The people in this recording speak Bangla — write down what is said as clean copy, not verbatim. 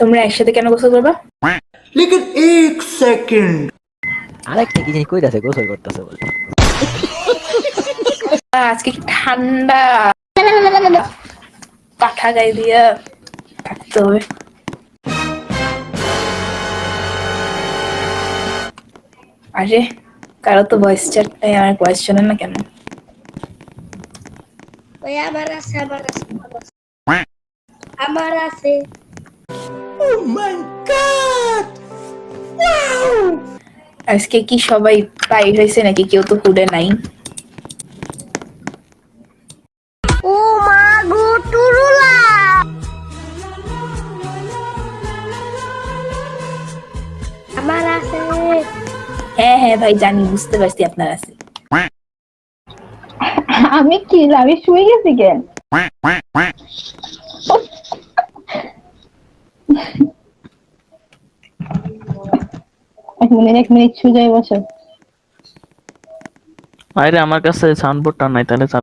তোমরা একসাথে কেন গোসল করবা? लेकिन एक सेकंड আরেকটা কি জানি কইতাছে গোসল করতেছে বলে। আজকে কি ঠান্ডা, কাঁথা গায়ে দিয়ে থাকতে হবে। আরে কারো তো ভয়েস চ্যাট নেই, আমার ভয়েস শোনেন না কেন? ওই আমার আছে আমার আছে। oh my god wow আজকে কি সবাই টাইট হয়েছে নাকি? কেউ তো কুড়ে নাই। ও মা গো টুরুলা, আমার আছে। হ্যাঁ হ্যাঁ ভাই জানি, বুঝতে পারছি আপনার আছে। আমি কি আমি শুয়ে গেছি কেন? এক মিনিট শুয়ে বসো। আরে আমার কাছে সাউন্ড বোর্ডটা নাই, তাহলে